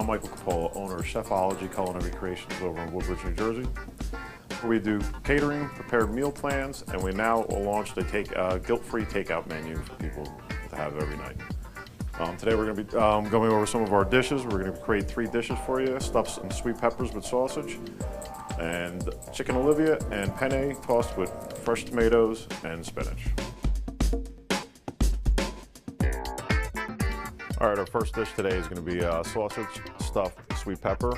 I'm Michael Capola, owner of Chefologie Culinary Creations over in Woodbridge, New Jersey. We do catering, prepared meal plans, and we now launched a guilt-free takeout menu for people to have every night. Today we're going to be going over some of our dishes. We're going to create 3 dishes for you: stuffed and sweet peppers with sausage, and chicken olivia and penne tossed with fresh tomatoes and spinach. All right, our first dish today is going to be sausage stuffed sweet pepper.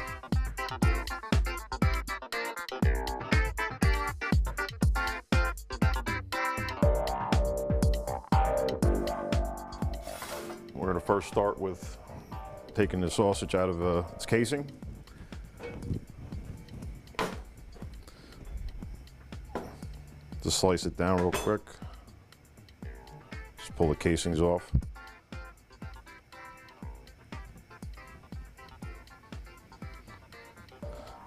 We're going to first start with taking the sausage out of its casing. Just slice it down real quick. Just pull the casings off.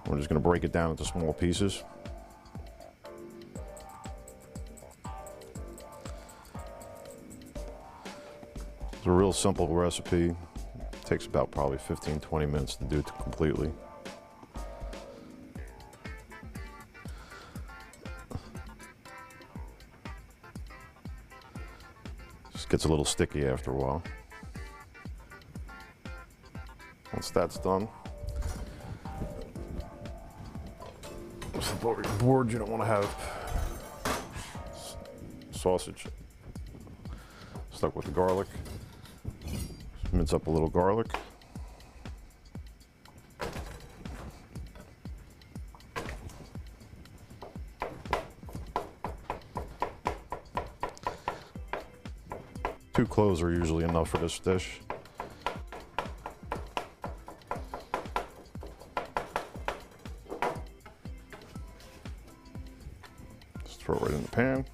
We're just going to break it down into small pieces. It's a real simple recipe. It takes about probably 15-20 minutes to do it completely. Just gets a little sticky after a while. Once that's done, flip over your board. You don't want to have sausage stuck with the garlic. Just mince up a little garlic. Two cloves are usually enough for this dish. Just throw it right in the pan.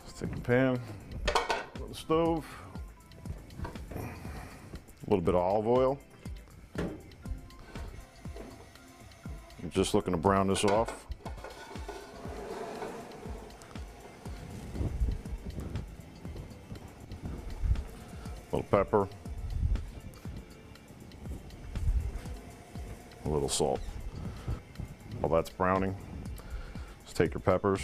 Stick the pan on the stove. A little bit of olive oil. I'm just looking to brown this off. A little pepper. A little salt. While that's browning, just take your peppers,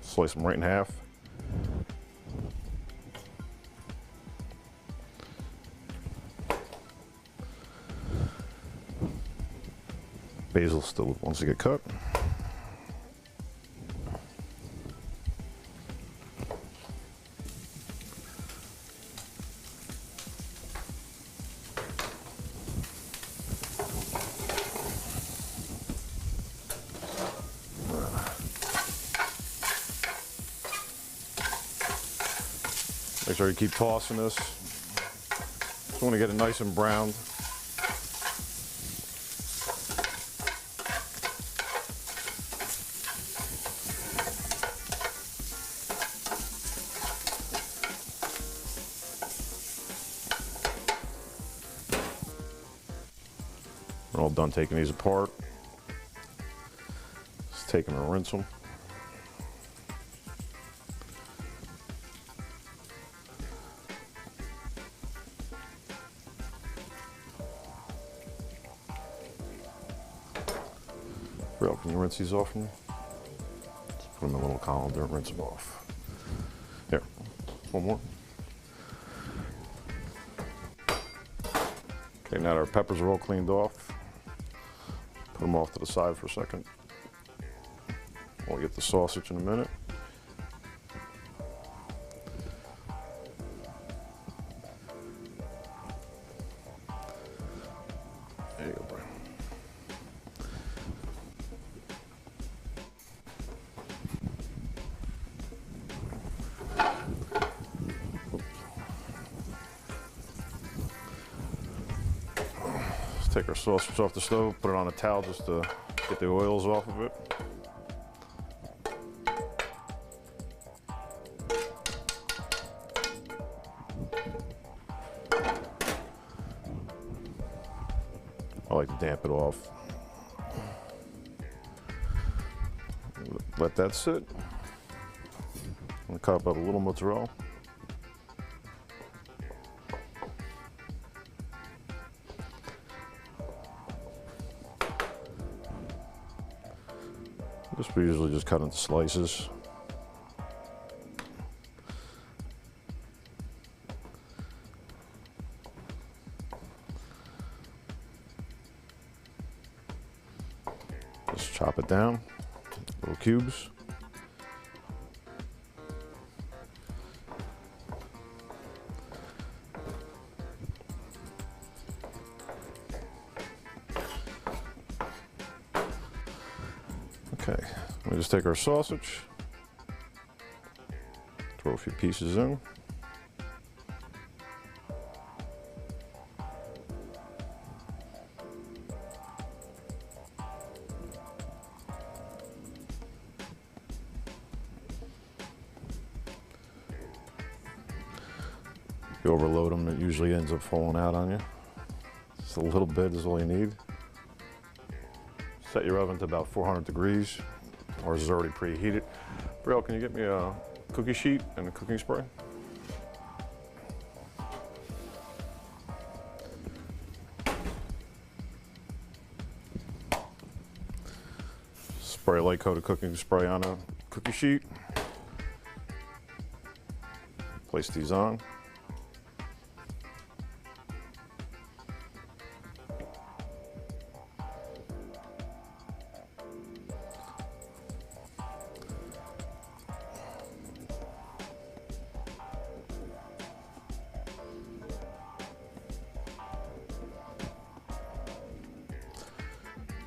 slice them right in half. Basil still wants to get cut. Make sure you keep tossing this. Just want to get it nice and browned. We're all done taking these apart. Just take them and rinse them. Real, can you rinse these off for me? Just put them in a little colander and rinse them off. Here, one more. Okay, now that our peppers are all cleaned off, put them off to the side for a second. We'll get the sausage in a minute. There you go, Brian. Let's take our sausage off the stove, put it on a towel just to get the oils off of it. I like to damp it off. Let that sit. I'm gonna cut up a little mozzarella. We usually just cut into slices. Just chop it down, little cubes. Okay, we just take our sausage, throw a few pieces in. If you overload them, it usually ends up falling out on you. Just a little bit is all you need. Set your oven to about 400 degrees. Ours is already preheated. Brielle, can you get me a cookie sheet and a cooking spray? Spray a light coat of cooking spray on a cookie sheet. Place these on.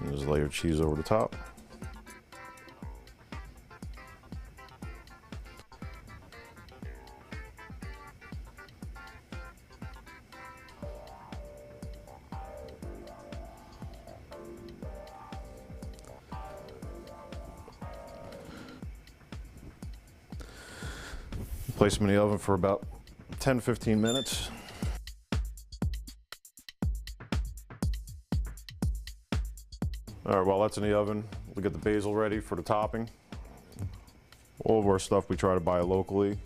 And just lay your cheese over the top. Place them in the oven for about 10-15 minutes. All right, while that's in the oven, we'll get the basil ready for the topping. All of our stuff we try to buy locally,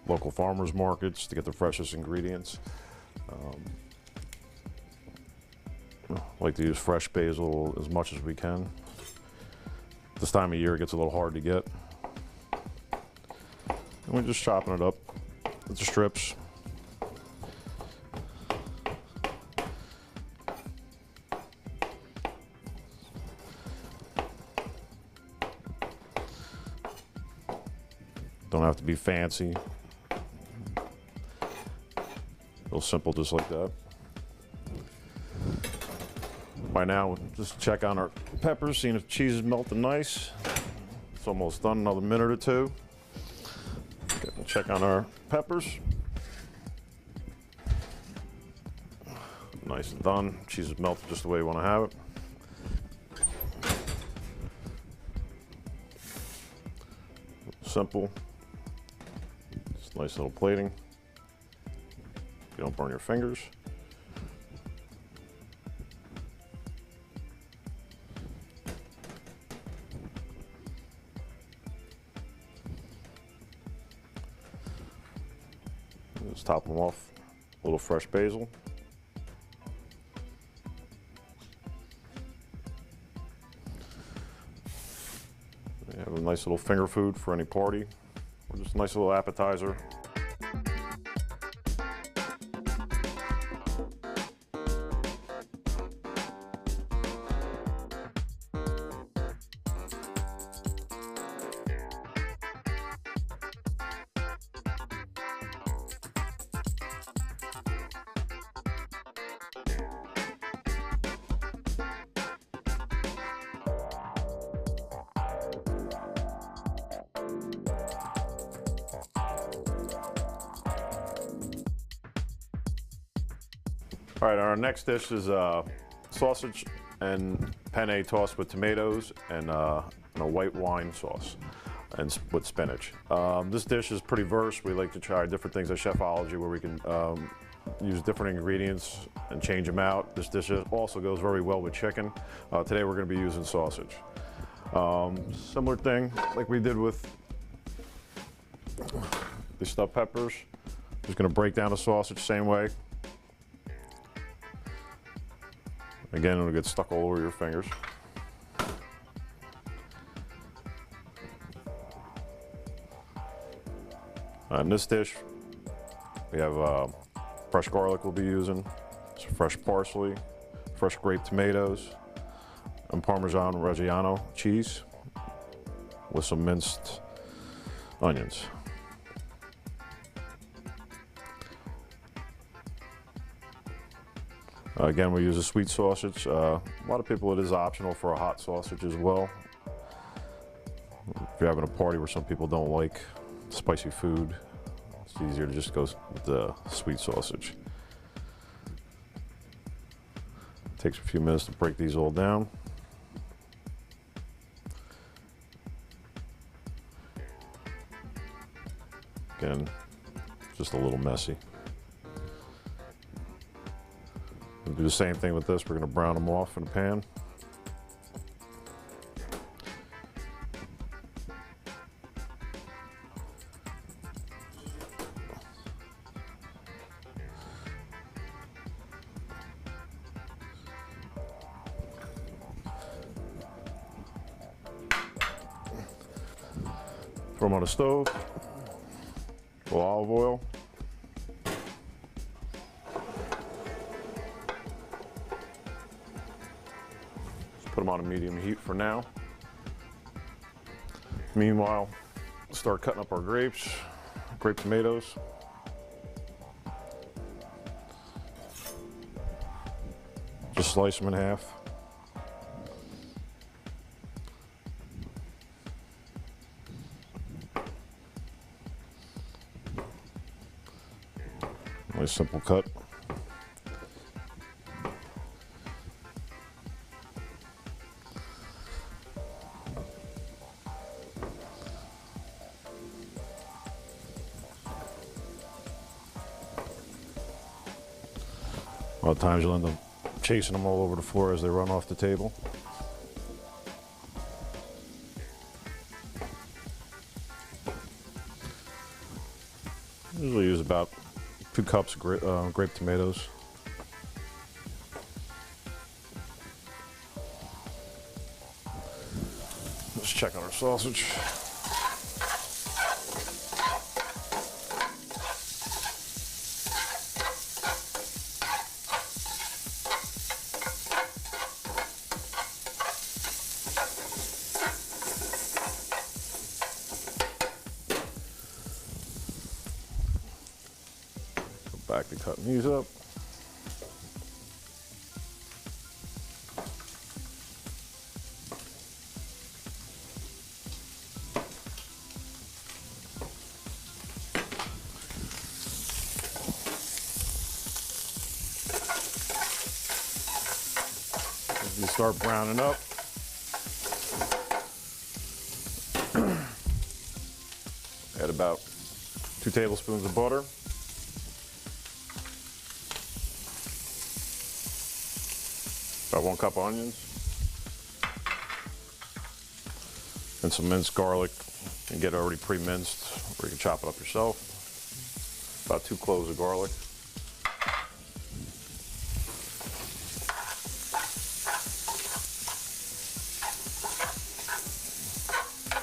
local farmers markets to get the freshest ingredients. I like to use fresh basil as much as we can. This time of year it gets a little hard to get. And we're just chopping it up into strips. Don't have to be fancy. Real simple, just like that. By now, just check on our peppers, seeing if the cheese is melting nice. It's almost done, another minute or two. Check on our peppers. Nice and done. Cheese is melted just the way you want to have it. Simple. Just nice little plating. You don't burn your fingers. Just top them off a little fresh basil. You have a nice little finger food for any party, or just a nice little appetizer. All right, our next dish is sausage and penne tossed with tomatoes and a white wine sauce and with spinach. This dish is pretty versed. We like to try different things at Chefologie where we can use different ingredients and change them out. This dish also goes very well with chicken. Today we're going to be using sausage. Similar thing like we did with The stuffed peppers. Just gonna break down the sausage same way. Again, it'll get stuck all over your fingers. In this dish, we have fresh garlic we'll be using, some fresh parsley, fresh grape tomatoes, and Parmesan Reggiano cheese with some minced onions. Again, we use a sweet sausage. A lot of people, it is optional for a hot sausage as well. If you're having a party where some people don't like spicy food, it's easier to just go with the sweet sausage. Takes a few minutes to break these all down. Again, just a little messy. We'll do the same thing with this. We're going to brown them off in a pan. Throw them on the stove. A little olive oil. Put them on a medium heat for now. Meanwhile, start cutting up our grapes, grape tomatoes. Just slice them in half. Nice simple cut. A lot of times you'll end up chasing them all over the floor as they run off the table. Usually use about 2 cups of grape tomatoes. Let's check on our sausage. Back to cutting these up. As you start browning up, add about 2 tablespoons of butter. About 1 cup of onions and some minced garlic. You can get it already pre-minced, or you can chop it up yourself. About 2 cloves of garlic.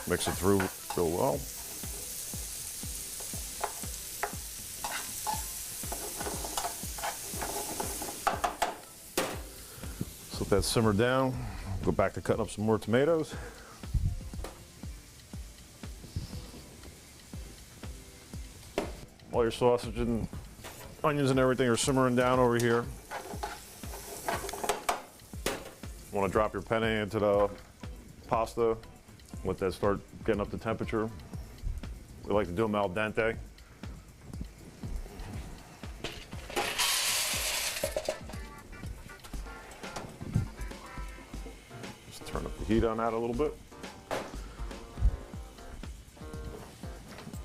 Mix it through real well. Let that simmer down. Go back to cutting up some more tomatoes. While your sausage and onions and everything are simmering down over here, you want to drop your penne into the pasta. Let that start getting up to temperature. We like to do them al dente. Turn up the heat on that a little bit.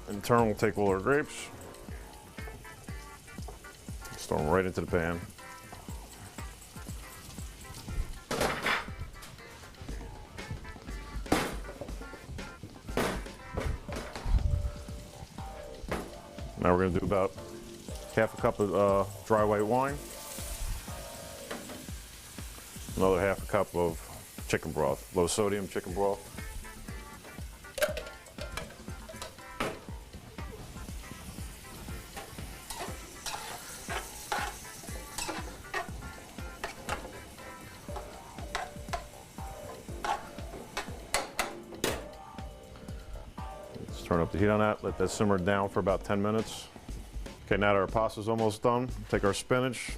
In turn, we'll take all our grapes, just throw them right into the pan. Now we're going to do about half a cup of dry white wine, another half a cup of chicken broth, low sodium chicken broth. Let's turn up the heat on that, let that simmer down for about 10 minutes. Okay, now that our pasta's almost done, take our spinach.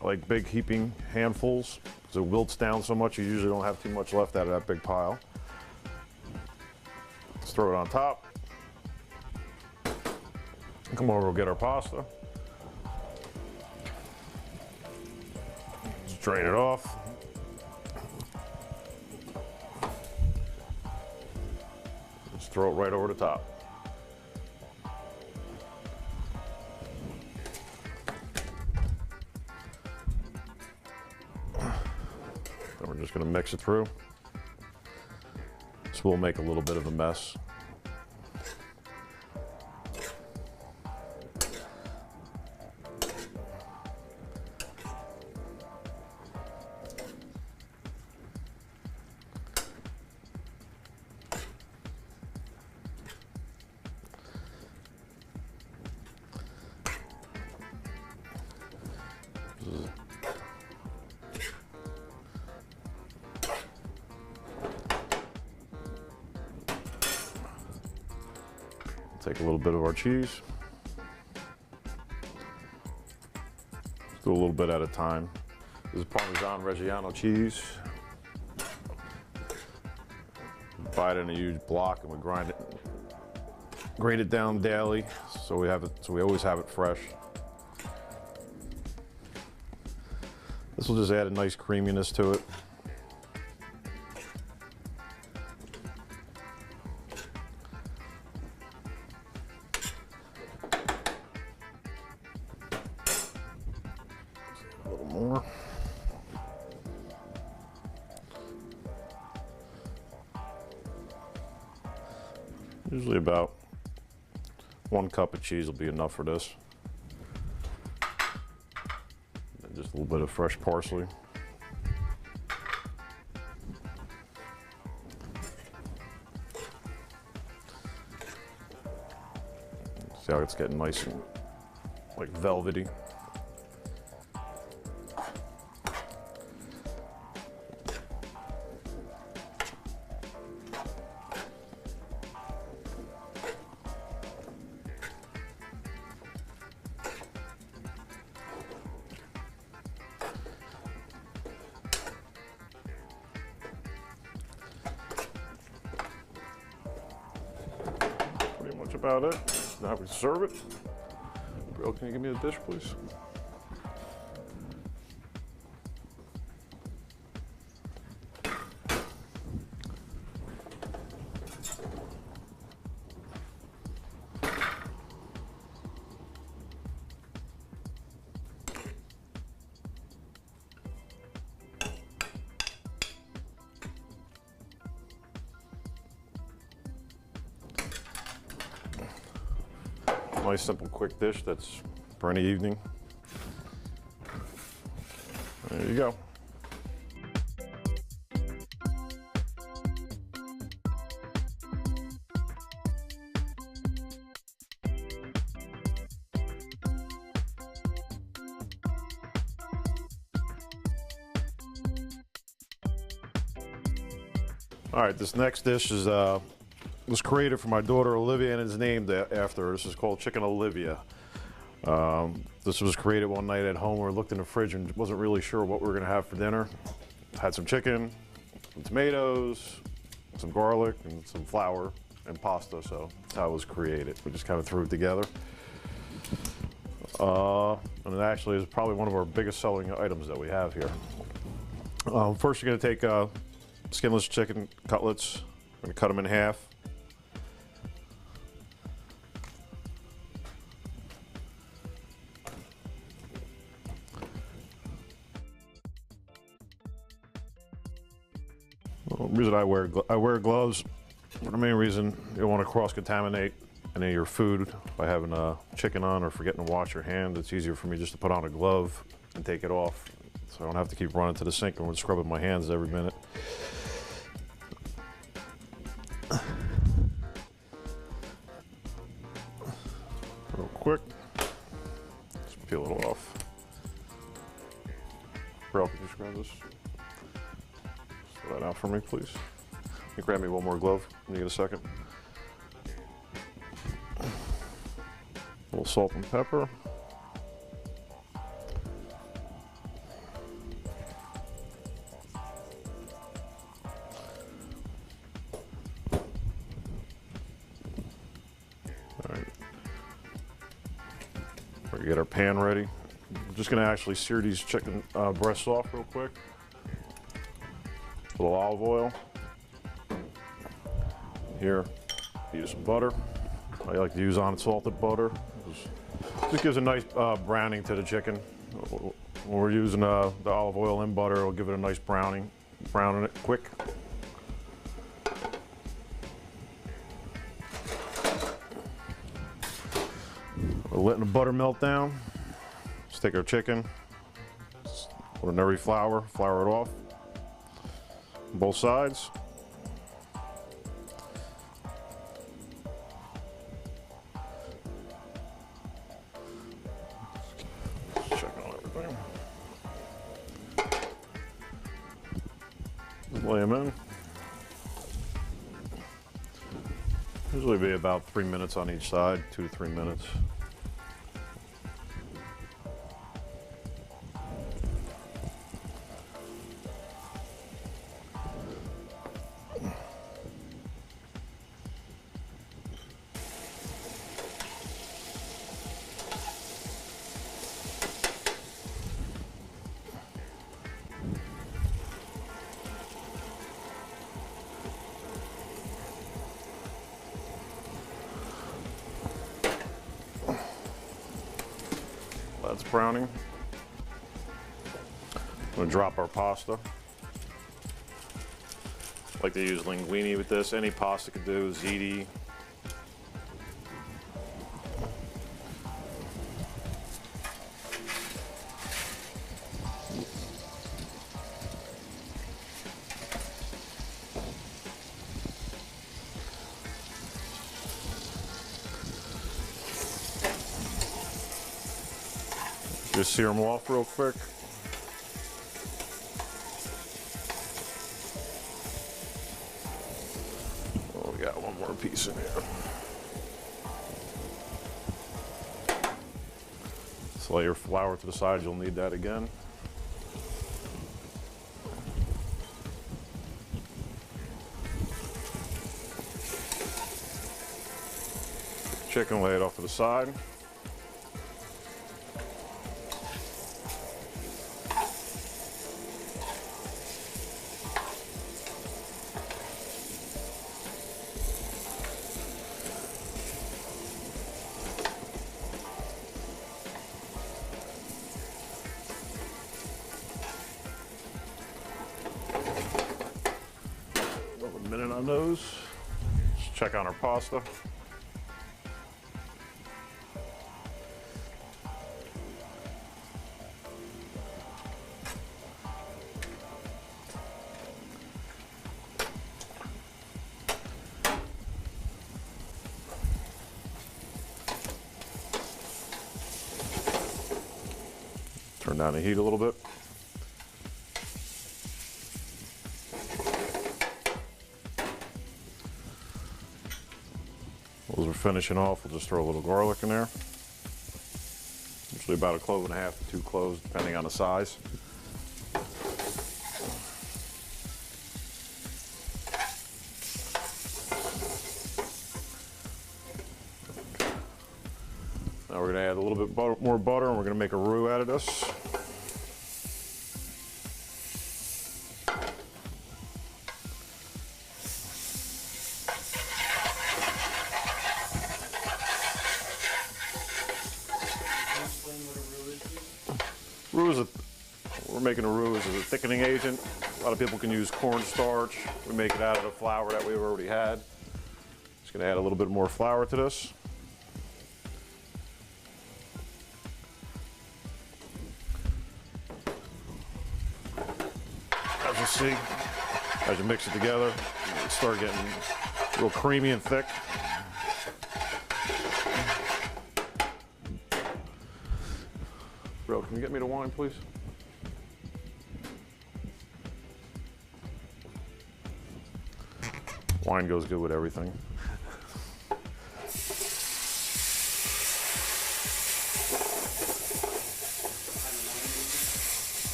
I like big heaping handfuls because it wilts down so much you usually don't have too much left out of that big pile. Let's throw it on top. Come over, we'll get our pasta. Just drain it off. Just throw it right over the top. Then we're just going to mix it through. This will make a little bit of a mess. Take a little bit of our cheese. Let's do a little bit at a time. This is Parmesan Reggiano cheese. Buy it in a huge block and we grate it down daily, so we always have it fresh. This will just add a nice creaminess to it. A little more. Usually about 1 cup of cheese will be enough for this. And just a little bit of fresh parsley. See how it's getting nice and like velvety. Pretty much about it. Now we serve it. Bill, can you give me the dish, please? Nice, simple, quick dish that's for any evening. There you go. All right, this next dish is was created for my daughter Olivia and is named after her. This is called Chicken Olivia. This was created one night at home. We looked in the fridge and wasn't really sure what we were gonna have for dinner. Had some chicken, some tomatoes, some garlic, and some flour and pasta, so that's how it was created. We just kind of threw it together. And it actually is probably one of our biggest selling items that we have here. First, you're gonna take skinless chicken cutlets. I'm gonna cut them in half. Well, the reason I wear gloves, for the main reason you don't want to cross-contaminate any of your food by having a chicken on or forgetting to wash your hand. It's easier for me just to put on a glove and take it off, so I don't have to keep running to the sink and scrubbing my hands every minute. Real quick, just peel it off. Bro, could you just grab this? Throw that out for me, please. Can you grab me one more glove when you get a second? A little salt and pepper. All right. We're gonna get our pan ready. I'm just gonna actually sear these chicken breasts off real quick. A little olive oil. Here, use some butter. I like to use unsalted butter. Just gives a nice browning to the chicken. When we're using the olive oil and butter, it'll give it a nice browning it quick. We're letting the butter melt down. Let's take our chicken, ordinary flour it off, both sides. Check on everything. Lay them in. Usually be about 3 minutes on each side, 2 to 3 minutes. That's browning. I'm gonna drop our pasta. I like to use linguine with this. Any pasta could do, ziti. Just sear them off real quick. Oh, we got one more piece in here. So lay your flour to the side, you'll need that again. Chicken, lay it off to the side. A minute on those. Let's check on our pasta. Turn down the heat a little bit. As we're finishing off, we'll just throw a little garlic in there. Usually about 1.5 cloves to 2 cloves, depending on the size. Now we're going to add a little bit more butter, and we're going to make a roux out of this. We're making a roux as a thickening agent. A lot of people can use cornstarch. We make it out of the flour that we've already had. Just going to add a little bit more flour to this. see, as you mix it together, it start getting real creamy and thick. Bro, can you get me the wine, please? Wine goes good with everything.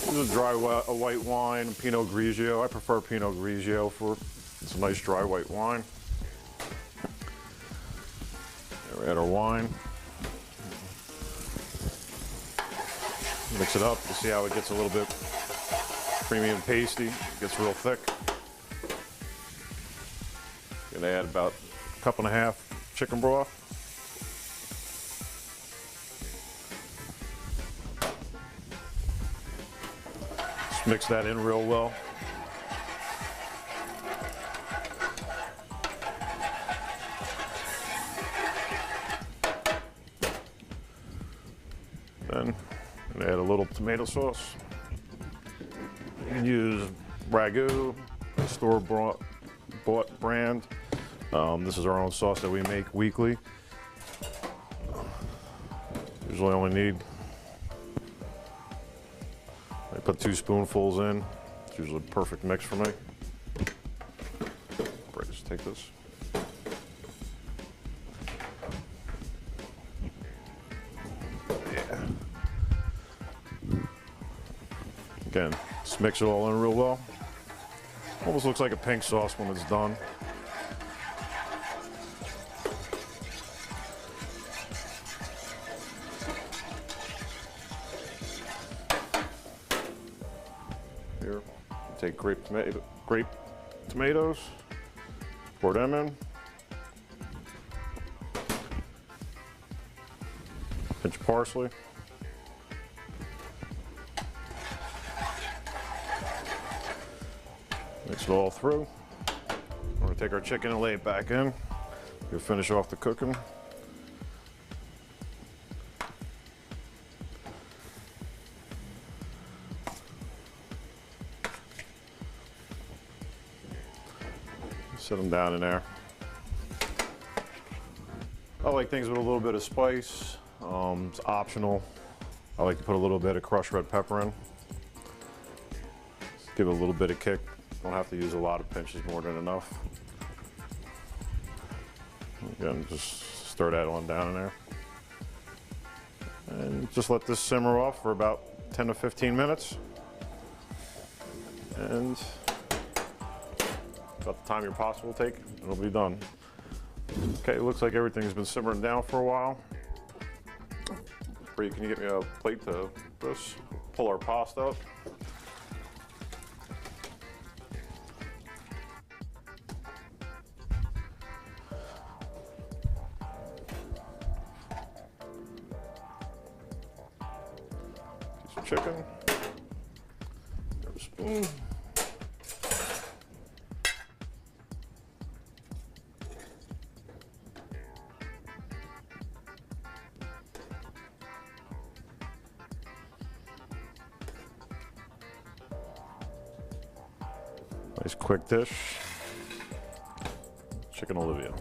This is a dry white wine, Pinot Grigio. I prefer Pinot Grigio for it's a nice dry white wine. There we add our wine. Mix it up. You see how it gets a little bit creamy and pasty. It gets real thick. Gonna add about a cup and a half chicken broth. Just mix that in real well. Then I'm gonna add a little tomato sauce. You can use Ragu, store-bought brand. This is our own sauce that we make weekly. Usually only need, I put 2 spoonfuls in. It's usually a perfect mix for me. Right, just take this. Yeah. Again, just mix it all in real well. Almost looks like a pink sauce when it's done. Here, take grape tomatoes, pour them in. Pinch of parsley. Mix it all through. We're gonna take our chicken and lay it back in. We'll finish off the cooking. Set them down in there. I like things with a little bit of spice. It's optional. I like to put a little bit of crushed red pepper in. Just give it a little bit of kick. Don't have to use a lot of pinches, more than enough. Again, just stir that on down in there. And just let this simmer off for about 10 to 15 minutes. And about the time your pasta will take, it'll be done. Okay, it looks like everything's been simmering down for a while. Bree, can you get me a plate to this? Pull our pasta up. Piece of chicken. Grab a spoon. Nice quick dish. Chicken Olivia.